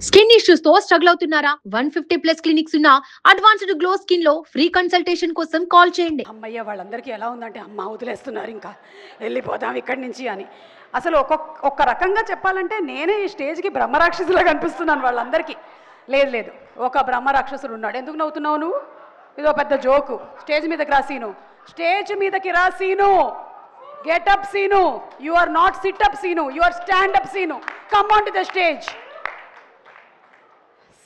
Skin issues తో struggle అవుతున్నారా? 150+ clinics ఉన్న అడ్వాన్స్డ్ గ్లో స్కిన్ లో ఫ్రీ కన్సల్టేషన్ కోసం కాల్ చేయండి. అమ్మయ్య వాళ్ళందరికీ ఎలా ఉందంటే అమ్మ వదిలేస్తున్నారు ఇంకా వెళ్ళిపోదాం ఇక్కడి నుంచి అని. అసలు ఒక్క రకంగా చెప్పాలంటే నేనే ఈ స్టేజ్కి బ్రహ్మరాక్షసులా కనిపిస్తున్నాను వాళ్ళందరికీ. లేదు లేదు, ఒక బ్రహ్మరాక్షసుడు ఉన్నాడు. ఎందుకు నవ్వుతున్నావు నువ్వు? ఇదో పెద్ద జోకు. స్టేజ్ మీదకి రా సీను, స్టేజ్ మీదకి రా Seenu, get up Seenu. You are not sit up Seenu, you are stand up Seenu. Come on to the stage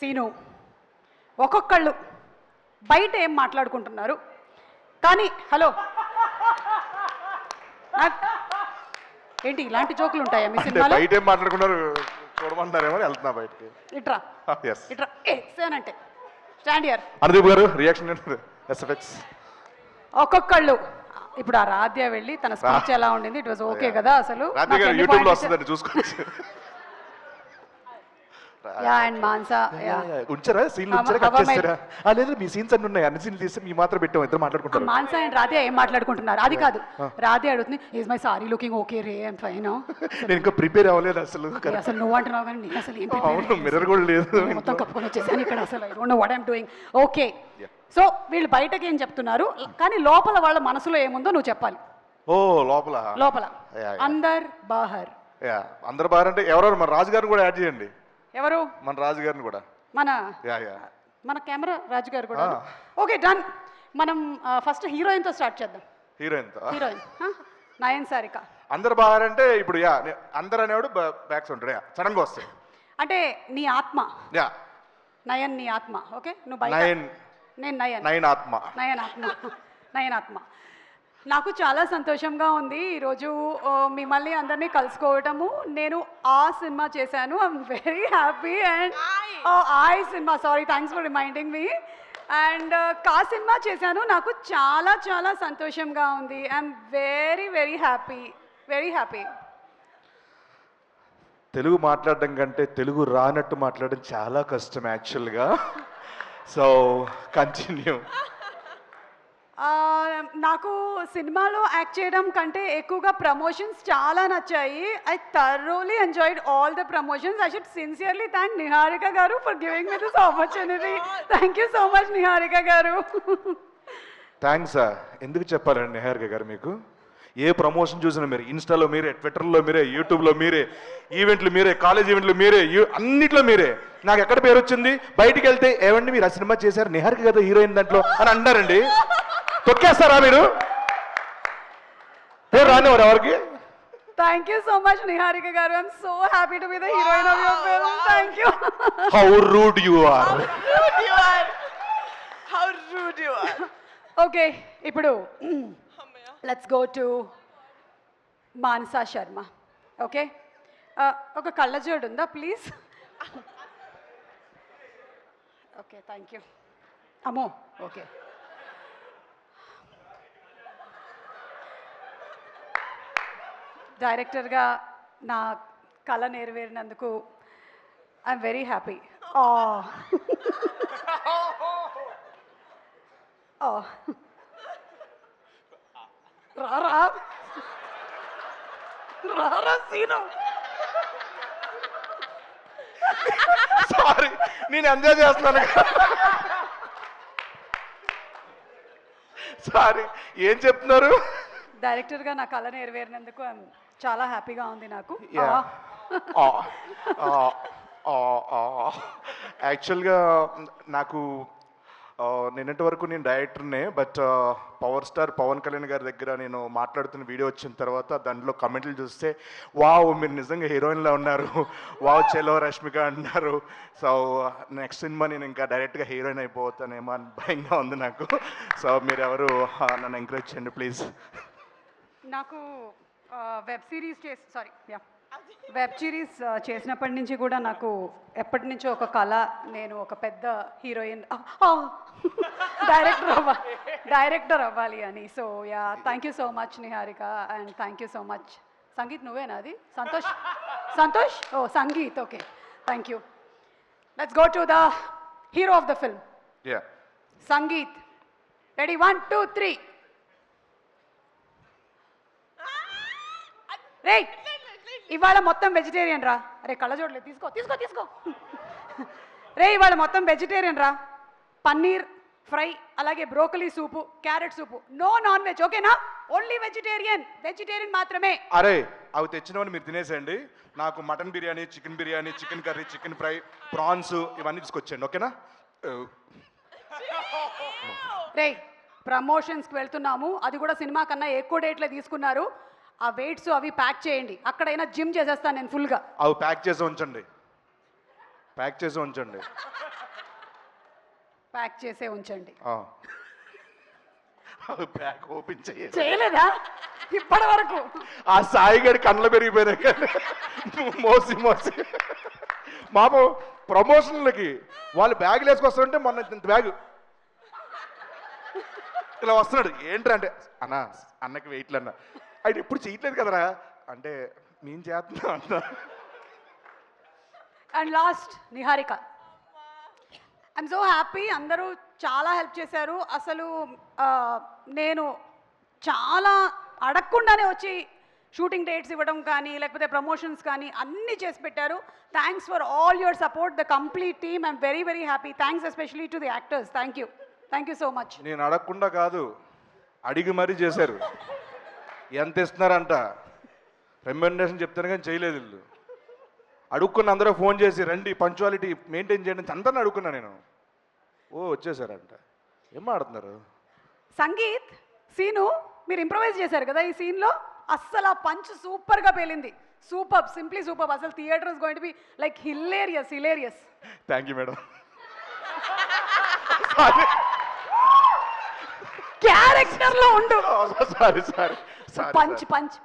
Seenu. ఒక్కొక్కళ్ళు బయట ఏం మాట్లాడుకుంటున్నారు కానీ హలో ఏంటి ఇలాంటి జోకులు ఉంటాయా మీ సినిమాలో? బయట ఏం మాట్లాడుకున్నారు చూడమంటారేమో వెళ్తున్నా బయటికి. ఇట్రా ఇట్రా సేనంటే స్టాండ్ హియర్. అనుదీప్ గారు రియాక్షన్ ఎస్ఎఫ్ఎక్స్. ఒక్కొక్కళ్ళు ఇప్పుడు ఆ రాధ్య వెళ్ళి తన స్పీచ్ ఎలా ఉండింది, ఇట్ వాజ్ ఓకే కదా? అసలు రాధ్య గారు యూట్యూబ్ లో వస్తుందండి చూసుకోవచ్చు. యా అండ్ మాన్సా ఉంచారా సీన్లు ఉంచారా కట్ చేస్తారా? లేదు మీ సీన్స్ అన్ని ఉన్నాయి, అన్ని సీన్లు తీస్తే మీ మాత్రం పెట్టాం, ఇద్దరు మాట్లాడుకుంటారు. మాన్సా అండ్ రాధ్య ఏం మాట్లాడుకుంటున్నారు అది కాదు. రాధ్య అడుగుతుంది is my sorry looking okay ray and fine. నేను ఇంకా ప్రిపేర్ అవ్వలేదు అసలు. అసలు నువ్వు అంటున్నావు కానీ నేను అసలు ఏం అవును, మిర్రర్ కూడా లేదు, మొత్తం కప్పుకొని వచ్చేసాను ఇక్కడ. అసలు I don't know what I'm doing. Okay, so వీళ్ళు బయటకి ఏం చెప్తున్నారు కానీ లోపల వాళ్ళ మనసులో ఏముందో నువ్వు చెప్పాలి. ఓ లోపల లోపల అందర్ బాహర్. అందరు బాగా అంటే ఎవరెవరు? మన రాజు గారిని కూడా యాడ్ చేయండి. ఎవరు? మన రాజు గారిని కూడా. మన కెమెరా రాజు గారు కూడా. Okay done. మనం ఫస్ట్ హీరోయిన్తో స్టార్ట్ చేద్దాం. హీరోయిన్ నయన్ సారిక. అందరు బాగా అంటే ఇప్పుడు అందరు అనేవాడు బ్యాక్స్ ఉంటాడు, సడన్ గా వస్తాయి అంటే నీ ఆత్మ. నయన్ నీ ఆత్మ. ఓకే నువ్వు బయట, నేను నయన్ ఆత్మ. నయన్ ఆత్మ. నాకు చాలా సంతోషంగా ఉంది ఈరోజు మిమ్మల్ని అందరినీ కలుసుకోవటము. నేను ఆ సినిమా చేశాను, I'm very happy. And Aay cinema, sorry thanks for reminding me. And Ka cinema చేశాను, నాకు చాలా చాలా సంతోషంగా ఉంది. I'm very very happy, very happy. Telugu మాట్లాడడం కంటే తెలుగు రానట్టు మాట్లాడడం చాలా కష్టం యాక్చువల్గా. So continue. నాకు సినిమాలో యాక్ట్ చేయడం కంటే ఎక్కువగా ప్రమోషన్స్ చాలా నచ్చాయి. I thoroughly enjoyed all the promotions. I should sincerely thank Niharika garu for giving me this opportunity. Thank you so much Niharika గారు. థ్యాంక్స్. ఎందుకు చెప్పాలండి నిహారిక గారు, మీకు ఏ ప్రమోషన్ చూసినా మీరే, ఇన్స్టాలో మీరే, ట్విట్టర్లో మీరే, యూట్యూబ్లో మీరే, ఈవెంట్లు మీరే, కాలేజ్ ఈవెంట్లు మీరే, అన్నిట్లో మీరే. నాకు ఎక్కడ పేరు వచ్చింది, బయటికి వెళ్తే ఏమండి మీరు ఆ సినిమా చేశారు, నిహారిక కదా హీరోయిన్ దాంట్లో అని అంటారండి. తొక్కేస్తారా మీరు? పేరు రానివారు ఎవరికి? Thank you so much Niharika garu. I'm so happy to be the heroine of your film. Thank you. How rude you are. Okay, ఇప్పుడు let's go to Manasa Sharma. Okay, ఒక కళ్ళజోడు ఉందా ప్లీజ్? Okay thank you. అమ్మో ఓకే. డైరెక్టర్గా నా కళ నెరవేరినందుకు ఐఎమ్ వెరీ హ్యాపీ. రారా సీను. సారీ, నేను ఎంజాయ్ చేస్తున్నాను. సారీ, ఏం చెప్తున్నారు? డైరెక్టర్గా నా కళ నెరవేరినందుకు చాలా హ్యాపీగా ఉంది నాకు. యాక్చువల్గా నాకు నిన్నటి వరకు నేను డైరెక్టర్నే, but power star Pawan Kalyan గారి దగ్గర నేను మాట్లాడుతున్న వీడియో వచ్చిన తర్వాత దాంట్లో కమెంట్లు చూస్తే వావ్ మీరు నిజంగా హీరోయిన్లా ఉన్నారు, వావ్ చెలో రష్మిక అంటున్నారు. సో నెక్స్ట్ సినిమా నేను ఇంకా డైరెక్ట్గా హీరోయిన్ అయిపోతానేమో అని భయంగా ఉంది నాకు. సో మీరు ఎవరు నన్ను ఎంకరేజ్ చేయండి ప్లీజ్. నాకు వెబ్ సిరీస్ చేసినప్పటి నుంచి కూడా నాకు ఎప్పటి నుంచో ఒక కళ, నేను ఒక పెద్ద హీరోయిన్ డైరెక్టర్ అవ్వాలి అని. So yeah, thank you so much Niharika and thank you so much. Sangeet నువ్వేనా అది? సంతోష్ ఓ Sangeet. Okay thank you. Let's go to the hero of the film. Sangeet. Ready 1 2 3. రే ఇవాళ మొత్తం వెజిటేరియన్ రా. అరే కళ్ళజోడలే తీసుకో తీసుకో తీసుకో. రే ఇవాళ మొత్తం వెజిటేరియన్ రా. పన్నీర్ ఫ్రై, అలాగే బ్రోకలీ సూపు, క్యారెట్ సూపు, నో నాన్ వెజ్, ఓకేనా? ఓన్లీ వెజిటేరియన్ మాత్రమే. అరే అవి తెచ్చినవని మీరు తినేసేయండి. నాకు mutton biryani, chicken biryani, chicken curry, chicken fry, prawns ఇవన్నీ తీసుకొచ్చేయండి, ఓకేనా? రే ప్రమోషన్స్కి వెళ్తున్నాము, అది కూడా సినిమా కన్నా ఎక్కువ డేట్లే తీసుకున్నారు. ఆ వెయిట్స్ అవి ప్యాక్ చేయండి. అక్కడైనా జిమ్ చేసేస్తాను నేను ఫుల్గా. అవి ప్యాక్ చేసి ఉంచండి, ప్యాక్ చేసి ఉంచండి. ప్యాక్ చేసే ఉంచండి. అవి ప్యాక్ ఓపెన్ చేయలేదా ఇప్పటి వరకు? ఆ సాయిగడి కళ్ళ పెరిగిపోయినాయి కానీ మోసి మోసి మాపు ప్రమోషన్లకి వాళ్ళు బ్యాగులు వేసుకొస్తుంటే మొన్న ఇంత బ్యాగ్ ఇలా వస్తున్నాడు. ఏంట్రా అంటే అన్నకి వెయిట్లు అన్న. ఆయన ఎప్పుడు చేయట్లేదు కదరా అంటే నేను చేస్తున్నా అంట. And last Niharika. I'm so happy, అందరూ చాలా హెల్ప్ చేశారు. అసలు నేను చాలా అడగకుండానే వచ్చి షూటింగ్ డేట్స్ ఇవ్వడం కానీ లేకపోతే ప్రమోషన్స్ కానీ అన్నీ చేసి పెట్టారు. Thanks for all your support, the complete team. I'm very very happy. Thanks especially to the actors. Thank you so much. నేను అడగకుండా కాదు, అడిగి మరీ చేశారు. ఎంత ఇస్తున్నారంట రెమ్యునరేషన్ చెప్తాను కానీ చేయలేదు వీళ్ళు. అడుక్కున్న అందరూ ఫోన్ చేసి రండి పంచువాలిటీ మెయింటైన్ చేయండి అందరిని అడుక్కున్నా నేను. వచ్చేసారంట. ఏం ఆడుతున్నారు? సంగీత్ సీను మీరు ఇంప్రవైజ్ చేశారు కదా ఈ సీన్లో, అస్సలు ఆ పంచ్ సూపర్గా పేలింది. Super, simply super. అసలు theatre is going to be like hilarious. Thank you madam. Character లో ఉండు. సారీ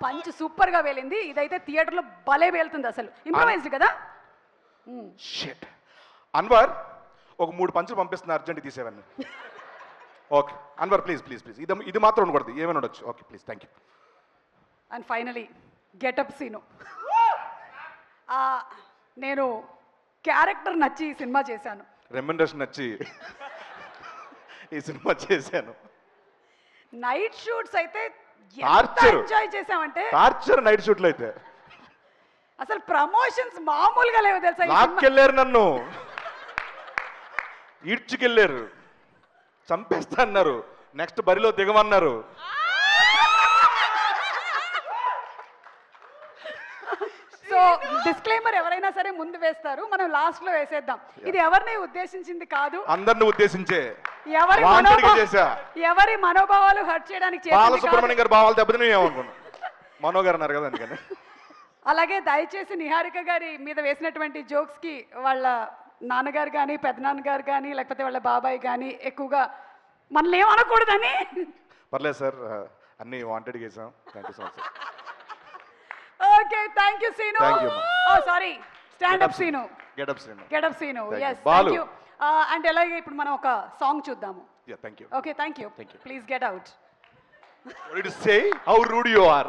పంచ్ సూపర్ గా వేలింది. ఇదైతే థియేటర్ లో భలే వేలుతుంది. అసలు ఇంప్రవైజ్డ్ కదా. షిట్ అన్వర్ ఒక 3 పంచులు పంపిస్తున్నా, అర్జెంట్ తీసేవన్నీ. Okay Anwar please please please ఇది మాత్రం ఉండకూడదు, ఏమైనా ఉండొచ్చు. Okay please thank you. And finally get up Seenu. నేను క్యారెక్టర్ నచ్చి ఈ సినిమా చేశాను, రెమ్యునరేషన్ నచ్చి ఈ సినిమా చేశాను. నైట్ షూట్స్ అయితే టార్చర్ ఎంజాయ్ చేసామంటే టార్చర్. నైట్ షూట్లు అయితే అసలు ప్రమోషన్స్ మామూలుగా లేవు తెలుసా. లాక్కెళ్ళారు, నన్ను ఈడ్చుకెళ్ళారు, చంపేస్తా అన్నారు, నెక్స్ట్ బరిలో దిగమన్నారు. సో డిస్క్లైమర్ ఎవరైనా సరే ముందు వేస్తారు, మనం లాస్ట్ లో వేసేద్దాం. ఇది ఎవరిని ఉద్దేశించింది కాదు, అందరిని ఉద్దేశించే ఎవరి మనోభావాలు హర్ట్ చేయడానికి బాలసుబ్రహ్మణ్యం గారు భావాలు దెబ్బతిని ఏమనుకున్నా మనో గారు అన్నారు కదా అందుకని. అలాగే దయచేసి నిహారిక గారి మీద వేసినటువంటి జోక్స్ కి వాళ్ళ నాన్నగారు కానీ పెద్దనాన్నగారు కానీ లేకపోతే వాళ్ళ బాబాయ్ కానీ ఎక్కువగా మనల్ని ఏమనకూడదని. పర్లేదు సార్, అన్ని వాంటెడ్ చేసాం. Thank you so much. Okay thank you Seenu. Sorry stand up Seenu. Get up Seenu. yes thank you. And అలాగే ఇప్పుడు మనం ఒక సాంగ్ చూద్దాము. Thank you. Okay thank you. Please get out. What did you say? How rude you are.